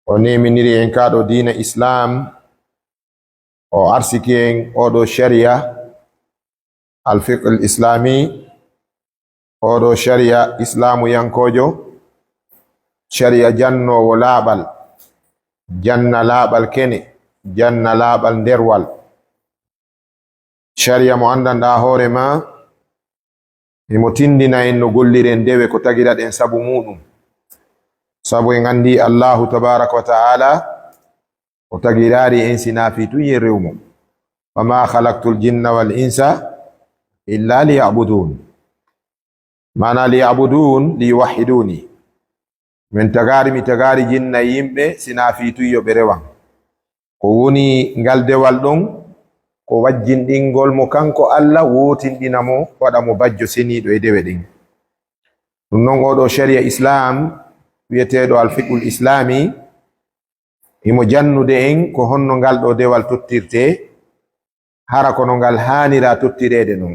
o neminiri en kaɗo dina islam o arsiki en oɗo sharia alfiqh islami oɗo sharia islamu yankojo sharia jannowo laaɓal janna laaɓal kene janna laaɓal nderwal sharia mo andanɗa hoore ma emo tindina en no golliren dewe ko tagiɗaɗen sabu muɗum sabu en andi allahu tabaraka wa taala o tagirari en sinafi tu yerrewmo wama khalaqtul jinna wal insa illa liya'budun mana liya'budun liwahiduni min tagari mi tagari jinna yimɓe sinafi tu yo ɓe rewan ko woni ngal dewal ɗon ko wajjinɗingol mo kanko Allah wotinɗina mo waɗa mo bajjo seniɗo e dewe ɗin ɗum noon oɗo sharia islam wiyeteɗo alfiqul islami imo jannude en ko honno ngal ɗo dewal tottirte hara kono ngal hanira tottirede non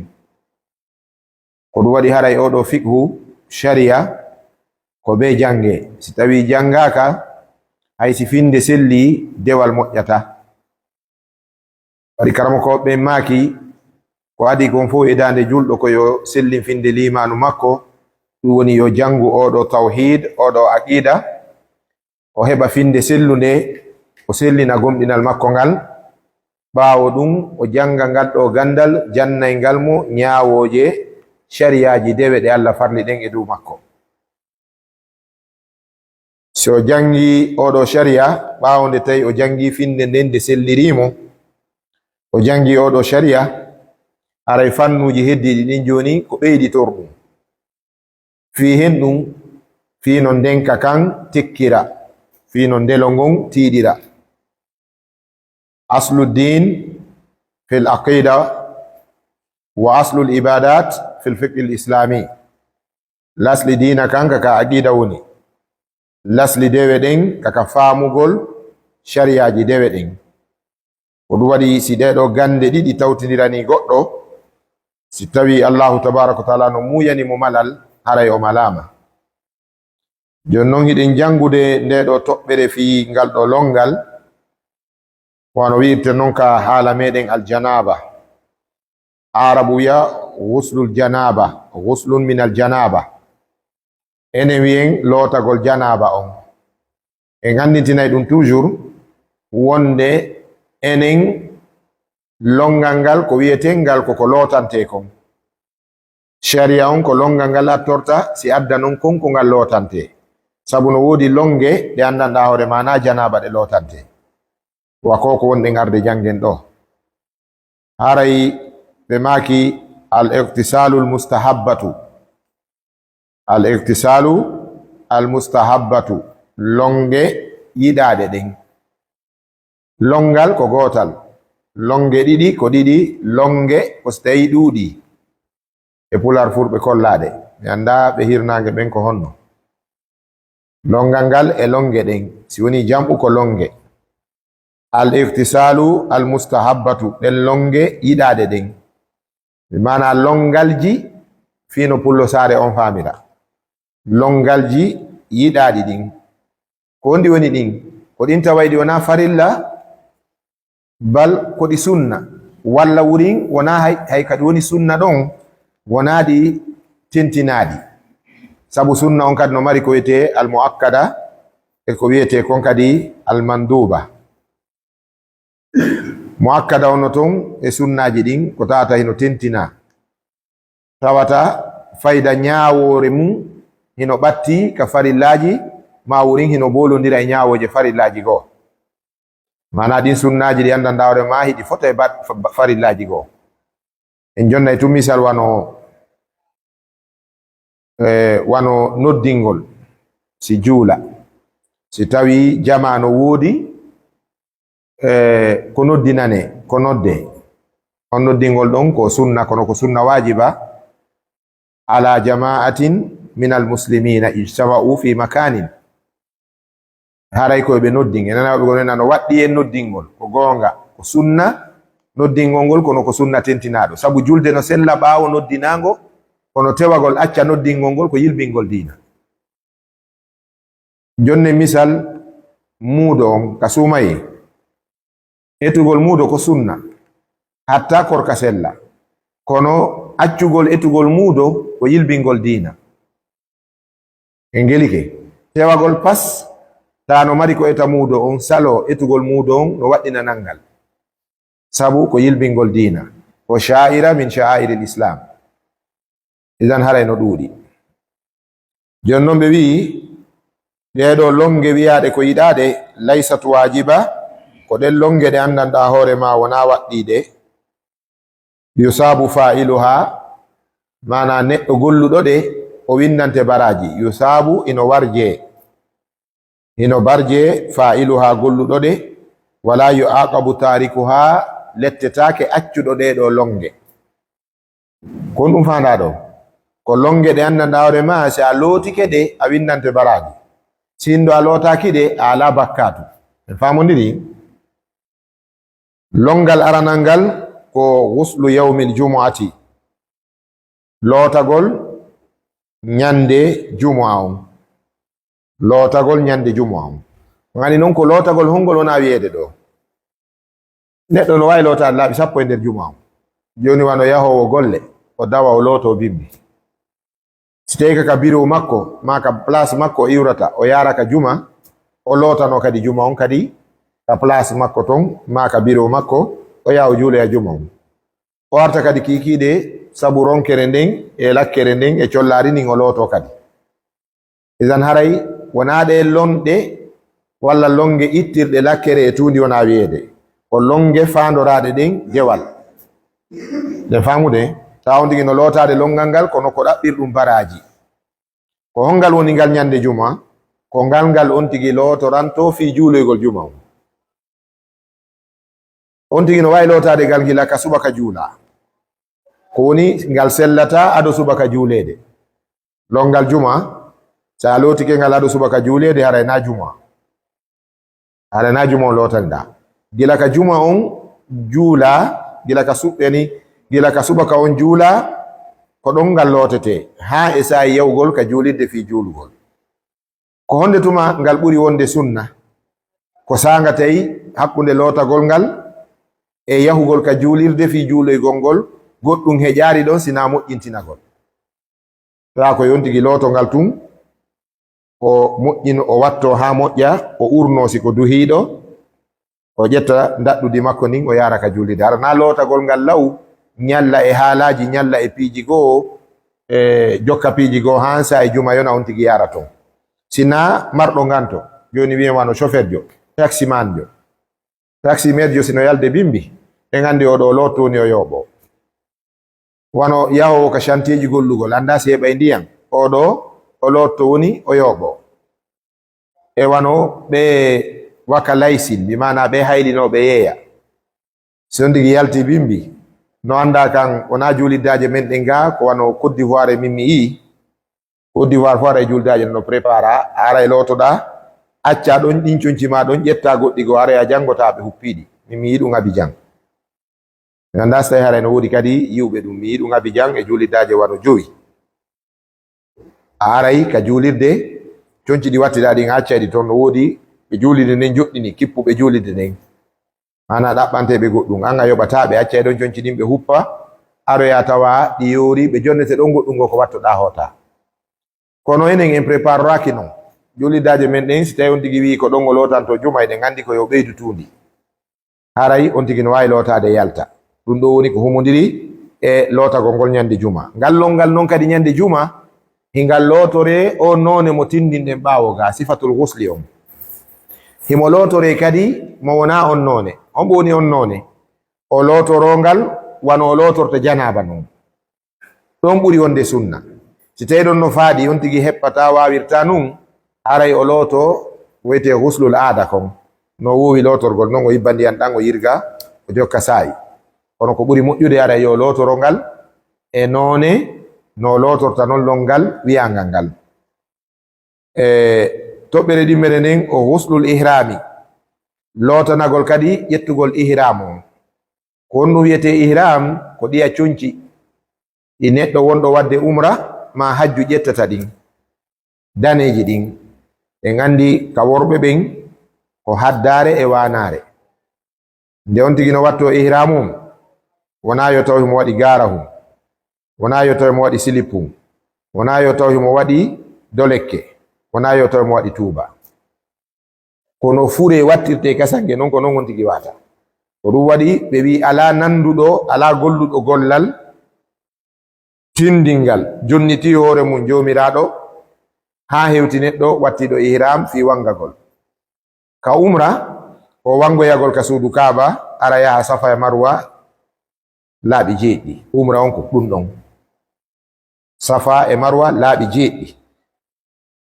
ko ɗum waɗi haray oɗo fiqhu sharia ko be jange si tawi jangaka hay si finde selli dewal moƴƴata waɗi karamokoɓe maki ko adi kon fof e dande julɗo ko yo sellin finde limanu makko ɗum woni yo jangu oɗo tawhid oɗo aqida o heɓa finde sellunde o sellina gomɗinal makko ngal ɓaawo ɗum o janga ngal ɗo gandal jannay ngal mo ñaawoje shariyaji dewe ɗe Allah farli ɗen e dow makko so jangi oɗo sharia ɓaawo nde tawi o jangi finde nden nde sellirimo o jangi oɗo sharia aray fannuji heddiɗi ɗin joni ko ɓeyditorɗum fi hen ɗum fino ndenka kan tekkira fino ndelo ngon tiiɗira asluddin fil aqida wa aslul ibadat fil fiqh al islami lasli dina kan kaka aqida woni lasli dewe ɗen kaka faamugol shariaji dewe ɗen ko ɗum waɗi si ɗeɗo gande ɗiɗi tawtidirani goɗɗo si tawi allahu tabaraka wa taala no muyani mo malal haray o malama jon noon hiɗen jangude ndeɗo toɓɓere fi ngal ɗo longal wano wiirte noon ka haala meɗen aljanaba arabu wiya guslul janaba guslun min aljanaba enen wiyen lootagol janaba on en andintinay ɗum toujours wonde enen longal ngal ko wiyeten ngal koko lootante kon sharia on ko longal ngal attorta si adda non konko ngal lootante sabu no woodi longe ɗe andanɗa hoore mana janaba ɗe lootante wako ko wonɗen arde jangen ɗo haray ɓe maki al iqtisalu al mustahabbatu al iqtisalu al mustahabbatu longe yiɗaɗe ɗen longal ko gotal longe ɗiɗi ko ɗiɗi longe ko so tawi ɗuuɗi e pular furɓe kollaɗe mi anda ɓe hirnage ɓen ko honno longal ngal e longe ɗen si woni jamɓu ko longe al iftisalu al mustahabbatu ɗen longe yiɗaɗe ɗen mana longalji fino pullo sare on famira longalji yiɗaɗi ɗin ko wondi woni ɗin ko ɗin tawayɗi wona farilla bal koɗi sunna walla wurin wona hay kadi woni sunna ɗon wonaɗi tentinaɗi sabu sunna on kadi no mari ko wiyete al muakkada e ko wiyete kon kadi al manduba muakkada on no ton e sunnaji ɗin ko tawata hino tentina tawata fayda ñawore mum hino ɓatti ka farillaji ma wurin hino bolodira e ñawoje farillaji goo mana ɗin sunnaji ɗi andanɗa hoore ma hiɗi fota e farillaji goo en jonnay tu misal wano noddingol si juula si tawi jama no woodi ko noddinane ko nodde on noddingol ɗon ko sunna kono ko sunna wajiba ala jama'atin min almuslimina ijtama'u fi makanin haray koye ɓe noddin e nanaɓe go nena no waɗɗi en noddingol ko goonga ko sunna noddingol ngol kono ko sunna tentinaɗo sabu julde no sella ɓaawo noddinago kono tewagol acca noddingol ngol ko yilbingol diina jonne misal muudo on ka sumaye etugol muudo ko sunna hatta korka sella kono accugol etugol muudo ko yilbingol diina en gelike tewagol pas tano mari ko eta muudo on salo etugol muudo on no waɗɗina nangal sabu ko yilbingol diina ko sha'ira min sha'airi l'islam idan haray no ɗuuɗi jon noon ɓe wi'i ɗeɗo longe wiyaɗe ko yiɗaɗe laysat wajiba ko ɗen longe ɗe andanɗa hoore ma wona waɗɗiɗe yusabu fa'iluha mana neɗɗo golluɗo ɗe o windante baraji yusabu ino barje fa'iluha golluɗo ɗe wala yu'aqabu tarikuha lettetake accuɗo ɗeɗo longe kon ɗum fanda ɗo ko longe ɗe andanɗa hoore ma si a lootike ɗe a windante baraji sindo a lootaki ɗe a ala bakkatu en famodiri longal aranal ngal ko ghuslu yawmil jumu'ati lootagol ñande jumu'a on lootagol ñande jumu'a on ngani noon ko lootagol hongol wona wiyeede ɗo neɗɗo no wawi lootade laaɓi 10 e nder jumu'a on joni wano yahowo golle o dawa o looto bimbi si tawi ka biro makko ma ka place makko o iwrata o yara ka juma o lootano kadi juma on kadi ka place makko ton ma ka biro makko o yaha o juuloya juma on o arta kadi kikiɗe sabu ronkere nden e lakkere nden e collari ndin o looto kadi idan haray wona ɗe lonɗe walla longe ittirɗe lakkere e tundi wona wiyeede ko longe fandoraɗe ɗen jewal nde famude taw ndigi no lootade longal ngal kono ko ɗaɓɓirɗum baraji ko hongal woni ngal ñande juma ko ngal on tigi lootoranto fi juuloygol juma on tigi no wawi lootade ngal gila ka subaka juula ko woni ngal sellata aɗo subaka juulede longal juma sa lootike ngal aɗo subaka juulede haray na juma on lootanɗa gila ka juma on juula gila ka suɓɓeni gila ka subaka on juula ko ɗon ngal lootete ha e sa'i yawgol ka juulidde fi juulugol ko honde tuma ngal ɓuri wonde sunna ko sanga tawi hakkunde lootagol ngal e yahugol ka juulirde fi juuloygol ngol goɗɗum heƴaari ɗon sina moƴƴintinagol ta ko yontigi looto ngal tun o moƴƴino o watto ha moƴƴa o urno si ko duhiiɗo o ƴetta daɗɗudi makko nin o yara ka juulirde hara na lootagol ngal law ñalla e haalaji ñalla e piiji goo e jokka piiji goo han sa e juma yona on tigi yara ton sina marɗo nganto joni wiyemano chauffeur jo taximan jo taximaire jo sino yalde bimbi e gandi oɗo lottoni o yooɓo wano yahowo ka chantier ji gollugol anda si heɓay ndiyam oɗo o lotto woni o yooɓo e wano ɓe waka laysin mi mana ɓe haylinoɓe yeeya so ndigi yalti bimbi no anda kan wona juuliddaje men ɗen ga ko wano Côte d'Ivoire min mi yi Côte d'Ivoire fo ara e juuldaje no prépara ara e lootoɗa acca ɗon ɗinconci ma ɗon ƴetta goɗɗi go ara a jangotaɓe huppiɗi min mi yi ɗum Abidjan ganda so tawi haray no woodi kadi yiwɓe ɗum mi yi ɗum Abidjan e juuliddaje wano 5 a aray ka juulirde conci ɗi wattiɗa ɗin acca ɗi toon no woodi ɓe juulide nden joɗɗini kippuɓe juulide nden mana ɗaɓɓanteɓe goɗɗum an a yoɓataɓe acca e ɗon conci ɗin ɓe huppa aroya tawa ɗi yoori ɓe jonnete ɗon goɗɗum go ko wattoɗa hoota kono enen en prépareraki noon juuliddaje men ɗen si tawi on tigi wi ko ɗon o lootanto juma eɗen gandi ko yo ɓeydu tuundi haray on tigi no wawi lootade yalta ɗum ɗo woni ko humodiri e lootagol ngol ñande juma ngal longal noon kadi ñande juma hingal lootore o none mo tindinɗen ɓaawo ga sifatul ghusli on himo lootore kadi mo wona on none on ɓo woni on none o lootorongal wano o lootorto janaba noon ɗon ɓuri wonde sunna si tawi ɗon no faaɗi on tigi heɓɓata wawirta nun haray o looto wiyete ghuslul aada kon no wowi lootorgol noon o yibba ndiyan ɗan o yirga o jokka saayi kono ko ɓuri moƴƴude aray yo lootorongal e none no lootorta noon longal wiyangal ngal toɓɓere ɗimmere nden o ghuslul ihrami lootanagol kadi ƴettugol ihram on ko honɗum wiyete ihram ko ɗiya conci ɗi neɗɗo wonɗo wadde umra ma hajju ƴettata ɗin daneji ɗin en andi ka worɓe ɓen ko haddare e wanare. Nde on tigi no watto ihramum wona yo taw mo waɗi garahum, wona yo taw mo waɗi silipum, wona yo taw mo waɗi dolekke, wona yo taw mo waɗi tuuba. Kono fure wattirte kasange non ko non on tigi wata. Ko ɗum waɗi ɓe wi ala nanduɗo, ala golluɗo gollal tindingal jonniti hoore mum jomiraɗo ha hewti neɗɗo wattiɗo ihram fi wangagol. Ka umra o wangoyagol ka suudu Kaaba ara yaha Safa e Marwa laaɓi jeeɗɗi. Umra on ko ɗum ɗon. Safa e Marwa laaɓi jeeɗɗi,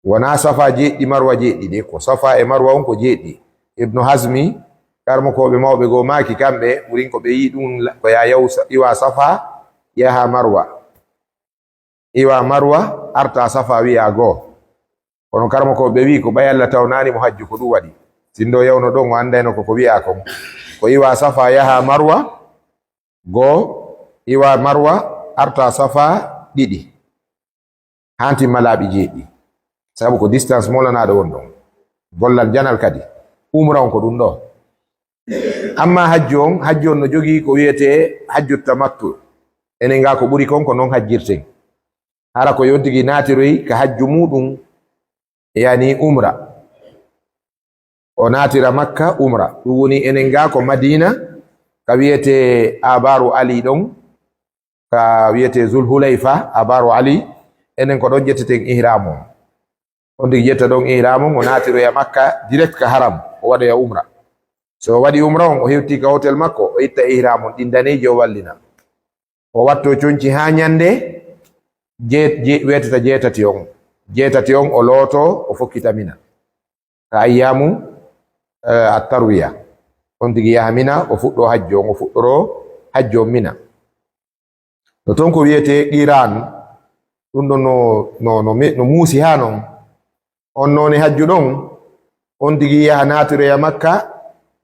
wona Safa jeeɗɗi Marwa jeeɗɗi de, ko Safa e Marwa on ko jeeɗɗi. Ibnu Hazmi karmokoɓe mawɓe go maki kamɓe ɓurin ko ɓe yi ɗum ko ya iwa Safa yaha Marwa, iwa Marwa arta Safa wiya goo. Kono karmokoɓe wi ko ɓay Allah tawnani mo hajju ko ɗum waɗi. Sindo yawno ɗon o andayno koko wiya kon, ko iwa Safa yaha Marwa goo, iwa Marwa arta Safa ɗiɗi, hantimma laaɓi jeeɗɗi, sabu ko distance molanaɗo won ɗon, gollal janal kadi. Umra on ko ɗum ɗo. Amma hajju on no jogii ko wiyete hajju tamattu. Enen ga ko ɓuri kon ko non hajjirten. Hara ko yontigi naatiroy ka hajju muɗum yani umra. O naatira Makka umra. Ɗum woni enen ga ko Madina ka wiyete Abaru Ali ɗon, ka wiyete Zulhulayfa Abaru Ali. Enen ko ɗon jetteten ihramum. On tigi jetta ɗon ihramum o naatiroya Makka direct ka haram o waɗoya umra. So o waɗi umra on o hewti ka hotel makko o itta ihramum ɗin daneji o wallina. O watto conci ha ñande wetata jeetati on o looto o fokkita Mina ka ayyamu at-tarwiya. On tigi yaha Mina o fuɗɗo hajjo on, o fuɗɗoro hajjo Mina. No ton ko wiyete qiran ɗum ɗon no muusi ha non. On none hajju ɗon on tigi yaha naatiroya Makka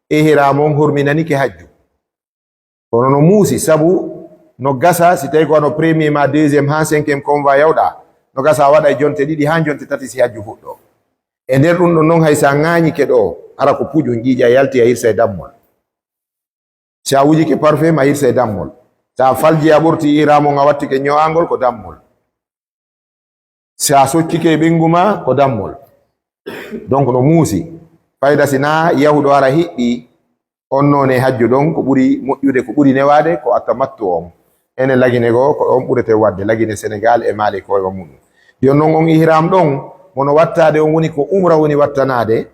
ihramum hurminanike hajju. Kono no muusi sabu no gasa si tawi ko wano premier ma deuxiéme ha cinquiéme convoi yawɗa no gasa waɗa jonte ɗiɗi ha jonte tati si hajju fuɗɗo. E nder ɗum ɗon noon hay sa ŋañike ɗo ara ko puƴum ƴiiƴa yalti a hirsa e dammol. Si a wujike parfum a hirsa e dammol. Sa falji a ɓurti ihramum a wattike ño'angol ko dammol. Si a soccike e ɓengu ma ko dammol. Donc no muusi. Fayda sina yahuɗo ara hiɓɓi on none hajju ɗon ko ɓuri moƴƴude, ko ɓuri newade ko atamattu on. Enen lagine go ko on ɓurete wadde, lagine Sénégal e Mali ko wa muɗum. Jon non on ihram ɗon mono wattade on woni ko umra woni wattanade,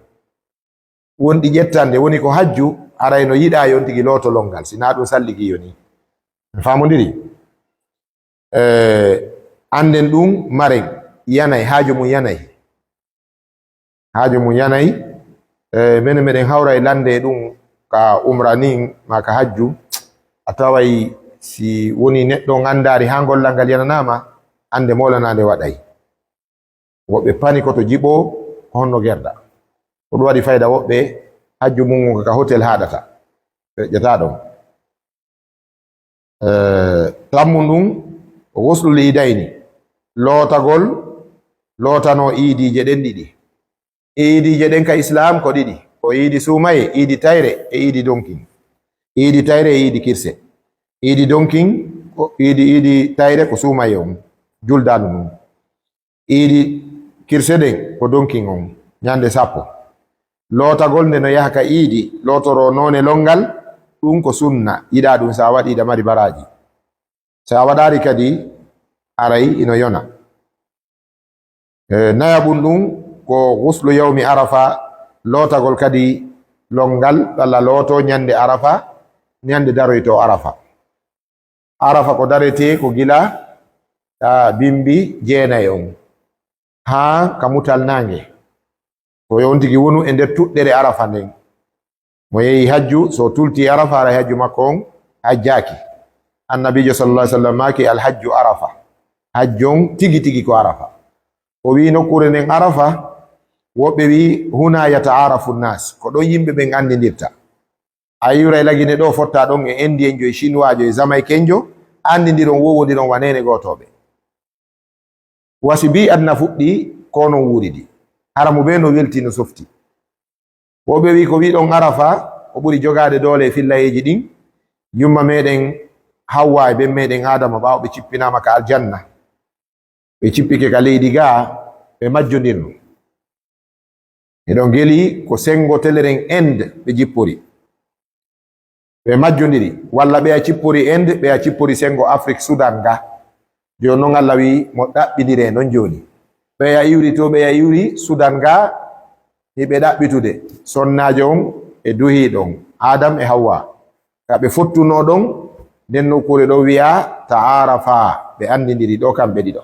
wonɗi ƴettande woni ko hajju arayno yiɗa yon tigi looto longal sina ɗum salligi yoni. Famodiri anden ɗum maren yanay, haaju mum yanay, haaju mum yanay. Mene meɗen hawra e lande ɗum ka umra nin ma ka hajju a taway si woni neɗɗo andari ha gollal ngal yananama ande molanade waɗay. Woɓɓe pani koto jiɓo ko honno gerda, ko ɗum waɗi fayda woɓɓe hajju mum ka hotel haɗata ƴetta ɗon. Tammum ɗum guslul idayni, lootagol lootano iidije ɗen ɗiɗi. Iidije ɗen ka Islam ko ɗiɗi, ko iidi sumaye, iidi tayre e iidi donkin. Iidi tayre e iidi kirse. Iidi donkin iidi tayre ko sumaye on juldanu mum. Iidi kirse ɗen ko donkin on ñande sappo. Lootagol nde no yaha ka iidi lootoro none longal ɗum ko sunna, yiɗa ɗum sa waɗi ɗa mari baraji. Sa waɗari kadi aray ino yona. Nayaɓum ɗum ko guslu yawmi arafa, lootagol kadi longal walla looto ñande arafa, ñande daroyto arafa. Arafa ko darete ko gila bimbi jeenayi on ha ka mutal nange, ko yon tigi wonu e nder tuɗɗere arafa nden. Mo yehi hajju so tulti arafa ara hajju makko on hajjaki. Annabijo sallallahu alaihi wasallam maki alhajju arafa, hajjon tigi tigi ko arafa. O wi nokkure nden arafa woɓɓe wi huna yataarafu nnas, ko ɗon yimɓe ɓen andidirta. A yiwray lagine ɗo fotta ɗon e indien jo e chinois jo e jamaïcain jo andidiron wowodiron wanene gotoɓe. Wasi bi adna fuɗɗi ko non wuridi, haramu ɓe no welti no softi. woɓe wi ko wiɗon arafa o ɓuri jogade doole fillayeji ɗin yumma meɗen Hawwa e ben meɗen Adama ɓawo ɓe cippinama ka aljanna ɓe cippike ka leydi ga ɓe majjodirno eɗon geli ko sengo teleren Inde ɓe jippori ɓe majjodiri walla ɓe a cippori Inde ɓe a cippori sengo Afrique Sudan ga joni noon Allah wi mo ɗaɓɓidire non joni ɓe a iwri to ɓe a iwri Sudan ga hiɓe ɗaɓɓitude sonnajo on e duhi ɗon Adam e Hawwa ka ɓe fottuno ɗon nden nokkure ɗo wiya ta'arafa ɓe andidiri ɗo kamɓe ɗiɗo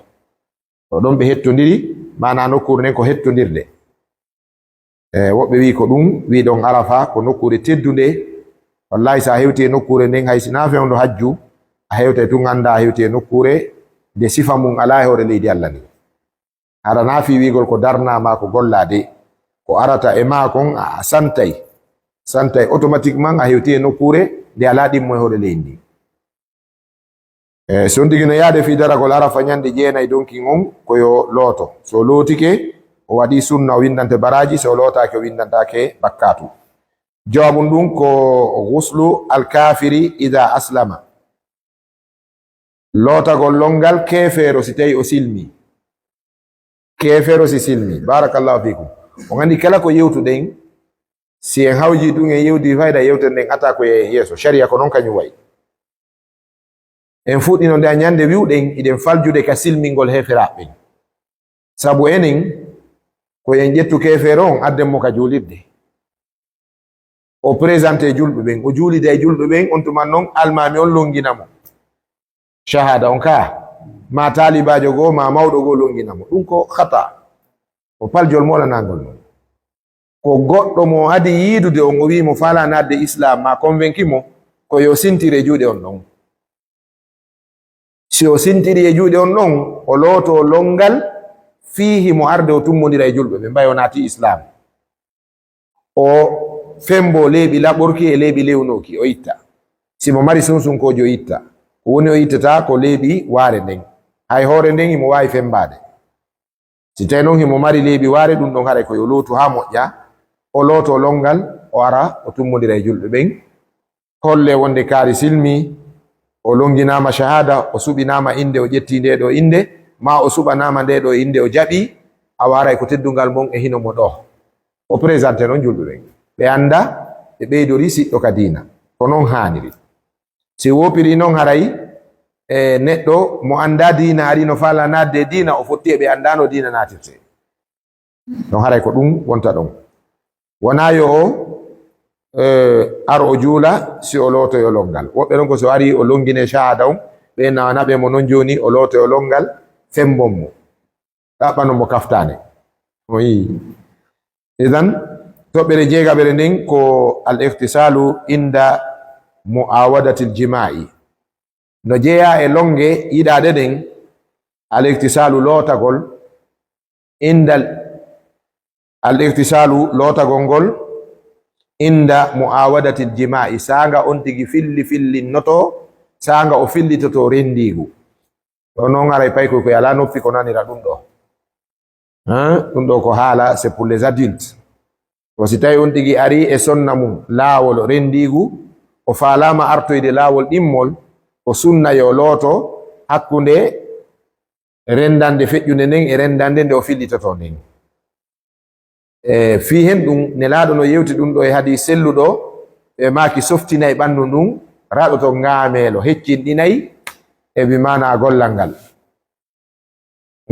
ɗo ɗon ɓe hettodiri mana nokkure nden ko hettodirde woɓɓe wi ko ɗum wi ɗon arafa ko nokkure teddunde wallahi sa hewti e nokkure nden hay sina fewndo hajju a hewta tun anda a hewti e nokkure nde sifa mum ala e hoore leydi Allah ni hara nafi wigol ko darnama ko gollade ko arata e makon a santay automatiquement a hewti e nokkure nde ala ɗimmo e hoore leydi so ndigino yaade fi daragol arafa ñande jeenayi donkin on koyo looto so lootike o waɗi sunna o windante baraji so lootake o windantake bakkatu jawabum ɗum ko ghuslu alkafiri ida aslama lootagol longal kefeero si tawi o silmi kefeero si silmi barakallahu fikum o gandi kala ko yewtuɗen si en hawji ɗum en yewdi fayda yewtere nden ata ko yeeso sharia ko noon kañum wayi en fuɗɗino nde a ñande wiwɗen iɗen faljude ka silmingol heferaɓe sabu enen ko en ƴettu kefeero on addenmo ka juulirde o présenté julɓe ɓen o juulide e julɓe ɓen on tuman noon almami on longinamo shahada on ka ma talibajo goo ma mawɗo goo longinamo ɗum ko khata o paljol molanagol noon ko goɗɗo mo adi yiidude on o wimo fala nadde islam ma convaincu mo ko yo sintiri e juuɗe on ɗon si o sintiri e juuɗe on ɗon o looto longal fihi mo arde o tummodira e julɓe ɓe mbay o naati islam o fembo leeɓi laɓorki e leeɓi lewnoki o itta simo mari sunsunkoji o itta ko woni o ittata ko leeɓi waare nden hay hoore nden himo wawi fembade si tawi noon himo mari leeɓi waare ɗum ɗon haɗa koyo lootu ha moƴƴa o looto longal o ara o tummodira e julɓe ɓen holle wonde kaari silmi o longinama shahada o suɓinama inde o ƴetti nde ɗo inde ma o suɓanama nde ɗo inde o jaɓi a wara ko teddungal mon e hino mo ɗo o présenté noon julɓe ɓen ɓe anda ɓe ɓeydori siɗɗo ka diina ko noon haniri si wopiri noon haray e neɗɗo mo anda diina ari no fala nadde diina o fotti e ɓe andano diina natirte ɗon haray ko ɗum wonta ɗon wona yo o ar o juula si o lootoyo longal woɓɓe ɗon ko so ari o longine shahada on ɓe nawanaɓe mo noon joni o lootoyo longal fembon mo ɗaɓɓano mo kaftane o yi idan toɓɓere jeegaɓere nden ko al ihtisalu inda muawadati l jima'i no jeeya e longe yiɗaɗe ɗen al ihtisalu lootagol indal al ihtisalu lootagol ngol inda muawadati l jima'i sanga on tigi fillinnoto sanga o fillitoto rendigu ɗo noon aray pay koy ala noppi ko nanira ɗum ɗo ko haala c'est pour les adultes o si tawi on tigi ari e sonna mum laawol rendigu o falama artoyde laawol ɗimmol o sunna yo looto hakkunde rendande feƴƴunde nden e rendande nde o fillitoto nden fi hen ɗum nelaɗo no yewti ɗum ɗo e hadi selluɗo ɓe maki softinayi ɓandu ndun raɗoto ngaamelo heccinɗinayi e bimana gollal ngal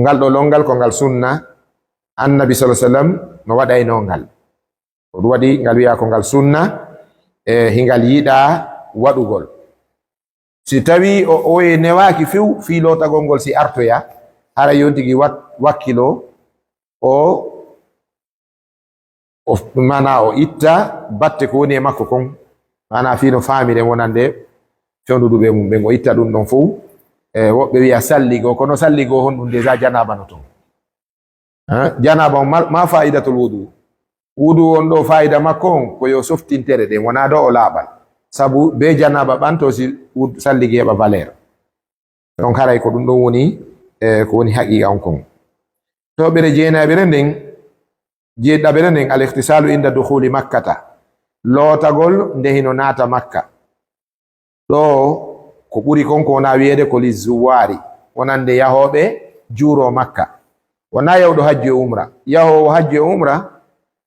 ngal ɗo longal ko ngal sunna annabi sallallahu alaihi wasallam no waɗayno ngal o ɗum waɗi ngal wiya ko ngal sunna e hingal yiɗa waɗugol si tawi o e newaki few fi lotagol ngol si artoya hara yontigi wakkilo o mana o itta batte ko woni e makko kon mana fi no famire wonande fewnuduɓe mum ɓen o itta ɗum ɗon fof woɓɓe wiya salligo kono salligo hon ɗum déjà janaba no ton janaba ma faidatul wudu on ɗo faida makko on ko yo softintere ɗen wona do o laaɓal sabu be janaba ɓanto si salligi heɓa valeur donc haray ko ɗum ɗon woni ko woni haqiqa on kon toɓɓere jeenaɓere nden jeeɗiɗa ɓe nen al ihtisalu inda dukhuli makkata lootagol nde hino naata makka ɗo ko ɓuri konko wona wiyeede ko lizuwari wonande yahoɓe juuro makka wona yawɗo hajji e umra yahowo hajji e umra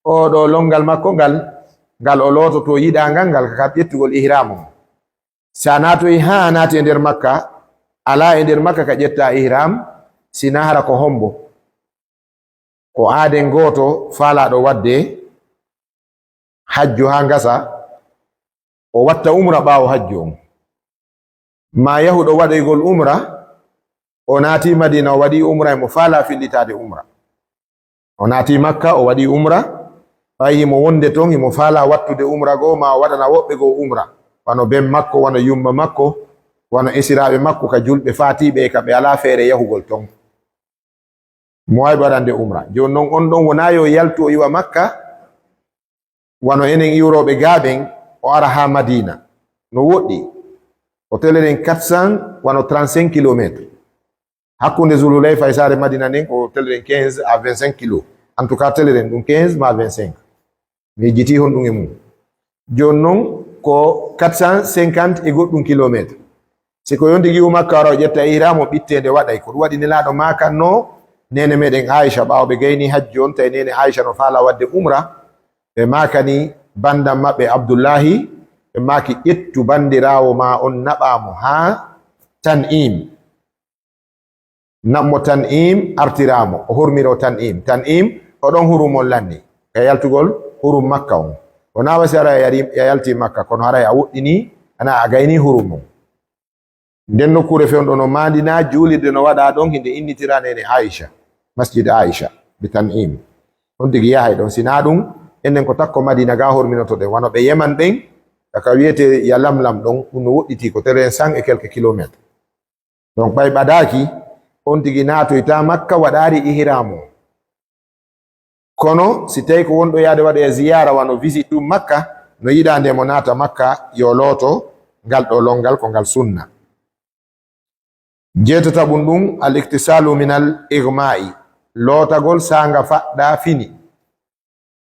o ɗo longal makko ngal o loototo yiɗangal ngal kakam ƴettugol ihramu sa natoyi ha naati e nder makka ala e nder makka ka ƴetta ihram sina hara ko hombo ko aaden gooto faalaɗo wadde hajju ha ngasa o watta umra ɓaawo hajju on ma yahuɗo waɗoygol umra o naati madina o waɗi umra emo faala fillitade umra o naati makka o waɗi umra ɓayi mo wonde ton imo faala wattude umra goo ma o waɗana woɓɓe goo umra wano ben makko wano yumma makko wano esiraɓe makko ka julɓe faatiɓe kamɓe ala feere yahugol ton mo wawi waɗande umra joni noon on ɗon wona yo yaltu o yiwa makka wano enen iwroɓe gaaɓen o ara ha madina no woɗɗi o teleren 400 wano 35 kilométre hakkunde Zulhulayfa e saare madina nden ko teleren 15 à 25 kilo en tout cas teleren ɗum 15 ma 25 mi jiti hon ɗum e mum joni noon ko 450 e goɗɗum kilométre siko yonti giwu makka wara o ƴetta ihramo ɓittede waɗay ko ɗum waɗi nelaɗo makanno nene meɗen Aisha ɓawo ɓe gayni hajji on tawi nene Aisha no faala wadde umra ɓe makani bandam maɓɓe Abdoullahi ɓe maki ƴettu bandirawo ma on naɓamo ha Tan'im naɓmo Tan'im artiramo o hormiro Tan'im oɗon hurumon lanni e yaltugol hurum makka on wona wasi ara ya yalti makka kono haray a woɗɗini ana a gayni hurum mon nden nokkure fewɗo no madina juulirde no waɗa ɗon hinde innitira nene Aisha masjid Aisha bi Tan'im on tigi yahay ɗon sina ɗum enen ko takko madina ga horminoto ɗen wano ɓe yeman ɓen kaka wiyete ya lamlam ɗon ɗum no woɗɗiti ko tere 100 et quelques kilomètres donc ɓay ɓadaki on tigi natoyta makka waɗari ihramu kono si tawi ko wonɗo yaade waɗa e ziyara wano visite ɗum makka no yiɗa nde mo naata makka yo looto ngal ɗo longal ko ngal sunna jeetata ɓum ɗum al iktisalu min al igma'i lootagol sanga faɗɗa fini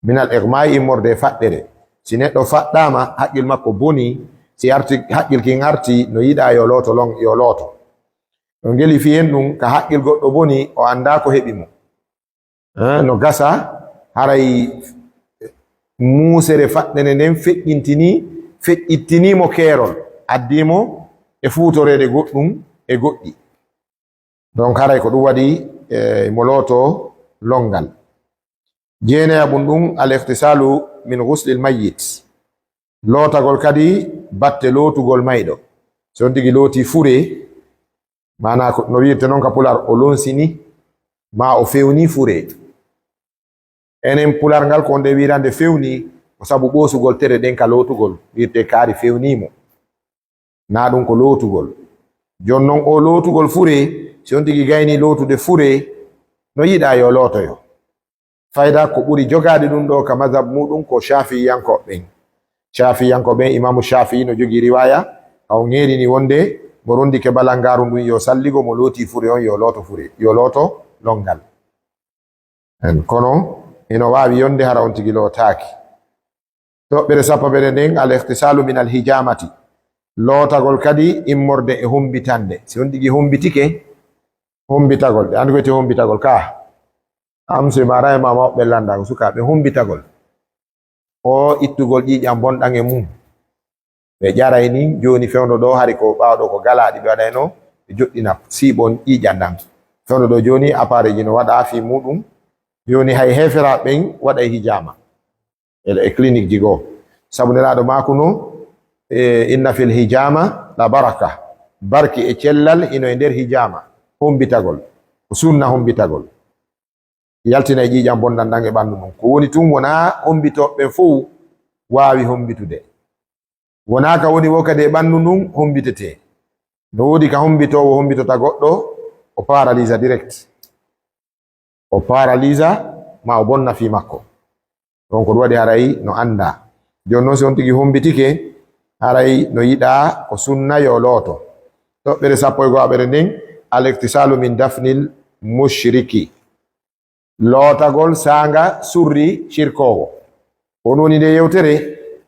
min al igma'i immorde faɗɗere si neɗɗo faɗɗama haqqil makko boni si arti haqqil kin arti no yiɗa yo looto yo looto no ngeli fiyen ɗum ka haqqil goɗɗo boni o anda ko heɓi mo no gasa haray muusere faɗɗene nden feƴƴittinimo keerol addimo e fuutorede goɗɗum e goɗɗi donc haray ko ɗum waɗi mo looto longal jeeneya ɓum ɗum al ihtisalu min ghusli l mayyit lootagol kadi batte lootugol mayɗo so on tigi looti fure mana no wiyete noon ka pular o lonsini ma o fewni fure enen pular ngal ko nde wirande fewni ko sabu ɓoosugol tere ɗen ka lootugol wirte kaari fewnimo na ɗum ko lootugol jon noon o lootugol fure si on tigi gayni lootude fure no yiɗa yo lootoyo fayda ko ɓuri jogaade ɗum ɗo ka madhab muɗum ko shafiyankoɓen imamu shafii no jogi riwaya kaw ŋeerini wonde mo rondike balangaru ɗum yo salligo mo looti fure on yo looto longal en kono eno wawi yonde hara on tigi lootaaki toɓɓere sappaɓere nden al ihtisalu min al hijamati lootagol kadi immorde e humbitande si on tigi humbitike humbitagol ɓe andi koyte humbitagol ka amso mara e mama ɓe landago sukaɓe humbitagol o ittugol ƴiƴam bonɗan e mum ɓe ƴaray ni joni fewno ɗo hari ko ɓawɗo ko galaɗi ɓe waɗayno ɓe joɗɗina siɓon ƴiƴam ɗam fewno ɗo joni appareil ji no waɗa fi muɗum joni hay heferaɓe ɓen waɗay hijama e clinique ji goo sabu nelaɗo makuno inna fil hijama la baraka barki e cellal ino e nder hijama humbitagol ko sunna humbitagol yaltina e ƴiƴam bonɗan ɗan e ɓandu mum ko woni tun wona humbitoɓe fof wawi humbitude wona ka woni wo kadi e ɓandu ndun humbitete no woodi ka humbitowo humbitota goɗɗo o paralysa direct o paralysa ma o bonna fi makko donc ko ɗum waɗi haray no anda joni noon si on tigi humbitike haray no yiɗa ko sunna yo looto toɓɓere sappo e go'aɓere nden al iktisalu min dafnil mushriki lootagol sanga surri shirkowo on woni nde yewtere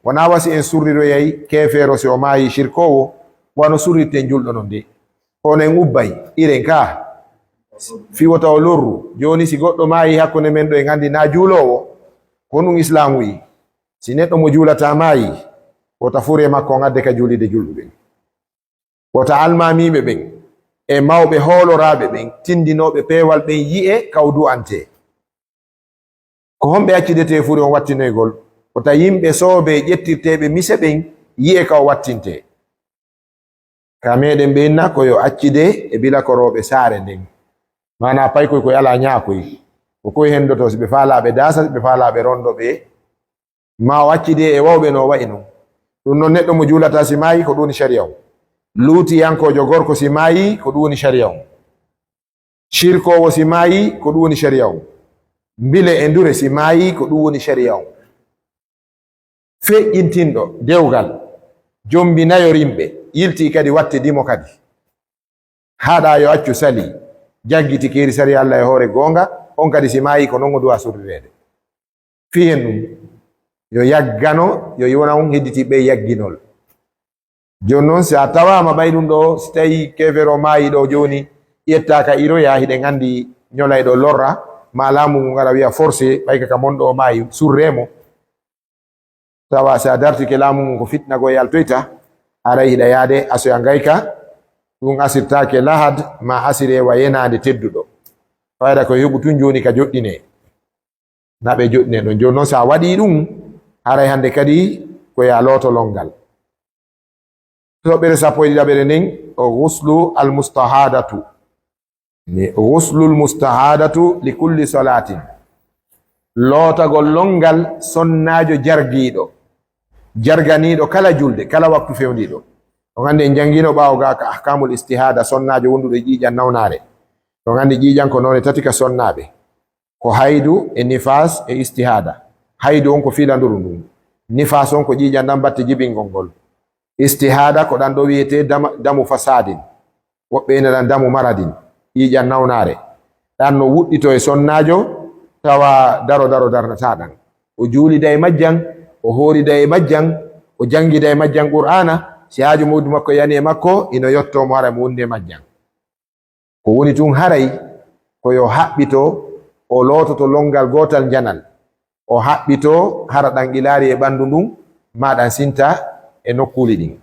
wona wasi en surriroyay kefeero si o maayi shirkowo wano surritten julɗo non de kono en ubbay iren ka fiwota o lorru joni si goɗɗo maayi hakkunde men ɗo e gandi na juulowo ko ɗum islam wi si neɗɗo mo juulata maayi wota fure makko on adde ka juulide julɗuɓen wota almamiɓe ɓen e mawɓe hooloraɓe ɓen tindinoɓe peewal ɓen yi'e kaw du'ante ko homɓe accidete fure on wattinoygol wota yimɓe soobe ƴettirteɓe mise ɓen yi'e kaw wattinte ka meɗen ɓenna koyo accide e bila koroɓe saare nden mana paykoy koye ala ñaakoy ko koye hendoto so ɓe faalaɓe dasa ɓe faalaɓe rondo ɓe ma o accide e wawɓe no wayi non ɗum noon neɗɗo mo juulata si maayi ko ɗum woni sharia o luutiyankojo gorko si maayi ko ɗum woni sharia o shirkowo si maayi ko ɗum woni sharia o mbile e ndure si maayi ko ɗum woni sharia o feƴƴintinɗo dewgal jombi nayorimɓe yilti kadi watte dimo kadi haɗa yo accu sali jaggiti keeri sari Allah e hoore gonga on kadi si maayi ko non o duwa surrirede fi hen ɗum yo yaggano yo yona on hedditiɓe yagginol joni noon si a tawama ɓay ɗum ɗo si tawi kefero maayi ɗo joni ƴettaka iroya hiɗe gandi ñolayɗo lorra ma laamu ngu ngara wiya forcé ɓay kaka monɗo o maayi surremo tawa si a dartike laamu ngu ko fitnago e yaltoyta aray hiɗa yaade asoya gayka ɗum asirtake lahad ma asire wa yenade tedduɗo fayda ko yoɓu tun joni ka joɗɗine naɓe joɗɗine ɗon joni noon sa waɗi ɗum haray hande kadi koya lotolongal toɓɓere sappo e ɗiɗaɓere nden o ghuslu almustahadatu ghuslu almustahadatu li kulli salatin lootagol longal sonnajo jargiɗo jarganiɗo kala julde kala waktu fewniɗo on gandi en jangino ɓawo ga ka ahkamul istihada sonnajo wonduɗo e ƴiƴan nawnare on gandi ƴiƴan ko none tati ka sonnaɓe ko haydu e nifas e istihada haydu on ko filanduru ndum nifas on ko ƴiƴan ɗan batte jibingol ngol istihada ko ɗan ɗo wiyete damu fasadin woɓɓe ene ɗan damu maradin ƴiƴan nawnare ɗan no wuɗɗito e sonnajo tawa daro darnata ɗan o juulida e majjan o hoorida e majjan o jangida e majjan qur'ana si haaju mawdu makko yani e makko ino yettomo hara mo wonde majjan ko woni tun haray koyo haɓɓito o loototo longal gotal janal o haɓɓito hara ɗan ilari e ɓandu ndun ma ɗan sinta e nokkuli ɗin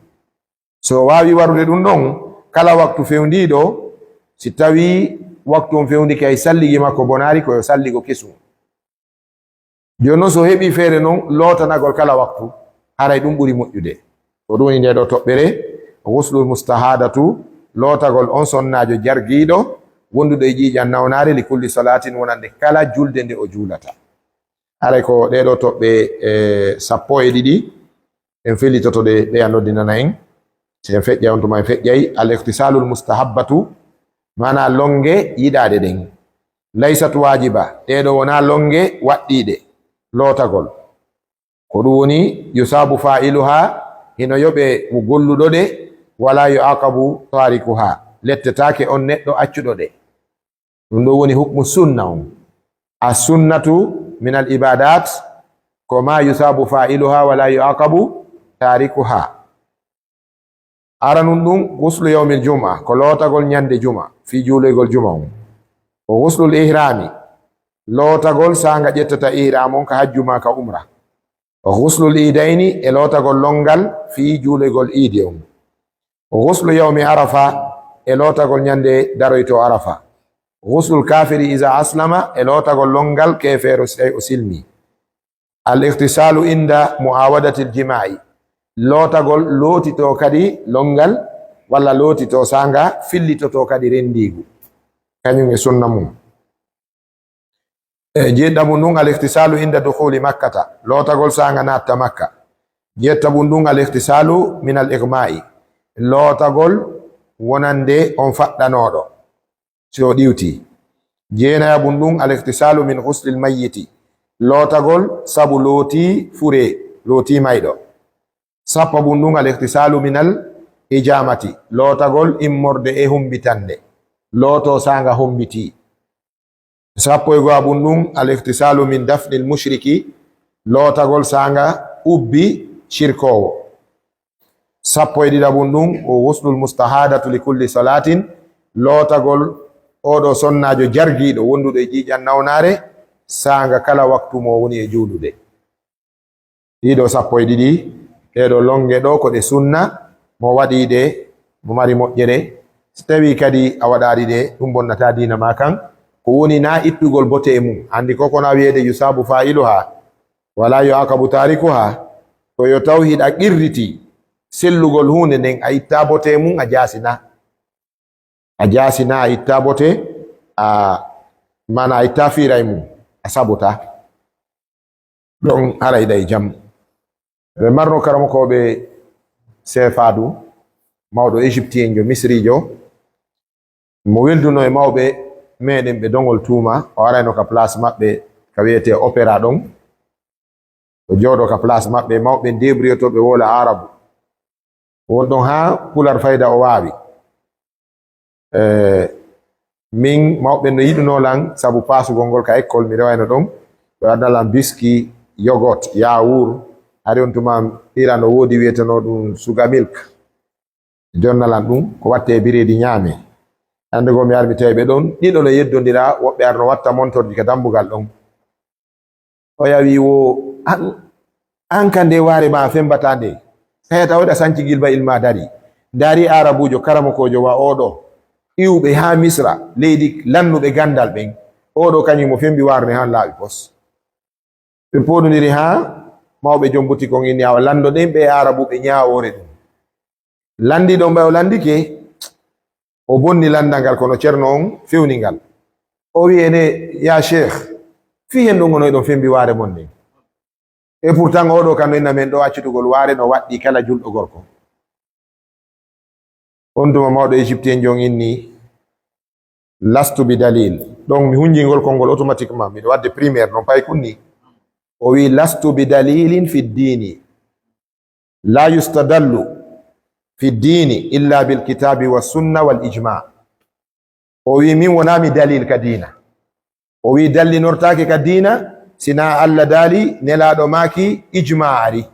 so wawi warude ɗum ɗon kala waktu fewndiɗo si tawi waktu on fewndike ay salligi makko bonari koyo salligo kesum joni noon so heɓi feere noon lootanagol kala waktu haray ɗum ɓuri moƴƴude ko ɗum woni nde ɗo toɓɓere ghuslul mustahadatu lootagol on sonnajo jargiɗo wonduɗo e ƴiƴan nawnare li kulli salatin wonande kala julde nde o juulata haray ko ɗeɗo toɓɓe sappo e ɗiɗi en fellitotoɗe ɗe a noddinana en si en feƴƴay on tuma en feƴƴay al ihtisalul mustahabbatu mana longe yiɗade ɗen laysat wajiba ɗeɗo wona longe waɗɗiɗe lootagol ko ɗum woni yusabu fa'iluha hino yoɓe mo golluɗo ɗe wala yuaqabu tarikuha lettetake on neɗɗo accuɗo ɗe ɗum ɗo woni hukmu sunna on as sunnatu min al ibadat ko ma yusabu fa'iluha wala yuaqabu tarikuha aranum ɗum ghuslu yawmil juma ko lootagol ñande juma fi juuloygol juma on o ghuslul ihrami lootagol sanga ƴettata ihram on ka hajjuma ka umra o ghuslul idaini e lootagol longal fi juuloygol iidi on o ghuslu yawmi arafa e lootagol ñande daroyto arafa ghuslul kafiri iza aslama e lootagol longal kefeero o silmi al ihtisalu inda muawadati l jimai lootagol lootito kadi longal walla lootito sanga fillitoto kadi rendigu kañum e sunna mum jeɗɗamum ɗum al ihtisalu inda dukhuli makkata lootagol sanga natta makka jettabum ɗum al ihtisalu min al igma'i lootagol wonande on faɗɗanoɗo si o ɗiwti jeenayabum ɗum al ihtisalu min ghuslil mayyiti lootagol sabu looti fure looti mayɗo sappabum ɗum al ihtisalu min al hijamati lootagol immorde e humbitande looto sanga humbiti sappo e go abun ɗum al ihtisalu min dafni l mushriki lootagol sanga ubbi shirkowo. sappo e ɗiɗaɓum ɗum o husnul mustahadatu li kulli salatin lootagol oɗo sonnajo jargiɗo wonduɗo e ƴiƴan nawnare sanga kala waktu mo woni e juulude. ɗiɗo sappo e ɗiɗi ɗeɗo longe ɗo ko ɗe sunna mo waɗiɗe mo mari moƴƴere. so tawi kadi a waɗaɗi ɗe ɗum bonnata dina ma kan ko woni na ittugol bote e mum. andi ko kona wiyede yusabu fa'iluha wala yu'aqabu tarikuha. to yo tawhid a qirriti sellugol hunde nden a itta bote mum a jasina a itta bote mana a itta firay mum a sabota ɗon ara iɗa e jam. ɓe marno karamokoɓe sefadu mawɗo égyptien jo misrijo mo welduno e mawɓe meɗen ɓe dongol tuuma o arayno ka place maɓɓe ka wiyete opéra ɗon o jooɗo ka place maɓɓe mawɓe debriyotoɓe wola arabu won ɗon ha pular fayda o waawi min mawɓe no yiɗunolan sabu pasugol ngol ka école mi rewayno ɗon ɓe wadnalan biski yogot yaour ari on tuma ɓira no woodi wiyeteno ɗum suga milk jonnalan ɗum ko watte e biredi ñaame. hande go mi armi tawi ɓe ɗon ɗiɗo no yeddodira woɓɓe arno watta montorji ka dambugal ɗon o yawi wo an ka nde waare ma fembata nde tawata waɗa sanci gilba ilma dari arabujo karamokojo wa oɗo iwɓe ha misra leydi lannuɓe gandal ɓen oɗo kañum mo fembi warne han laaɓi pos ɓe poɗodiri ha mawɓe joom butikon inni awa lando ɗen ɓe arabuɓe ñawore ɗum landiɗo mbay o landike o bonni landal ngal kono ceerno on fewni ngal o wi ene ya cheikh fi hen ɗon gonoy ɗon fembi waare mon nden e pourtant oɗo kam enna men ɗo accitugol waare no waɗɗi kala julɗo gorko. on tuma mawɗo égyptien jon inni lastu bi dalil ɗon mi hunjingol konngol automatiquement miɗo wadde primaire non pay kunni o wi lastu bi dalilin fi ddini la yustadallu fi ddini illa bil kitabi wa sunna wal ijma. o wi min wonami dalil ka dina o wi dallinortake ka dina sina Allah daali nelaɗo maki ijma ari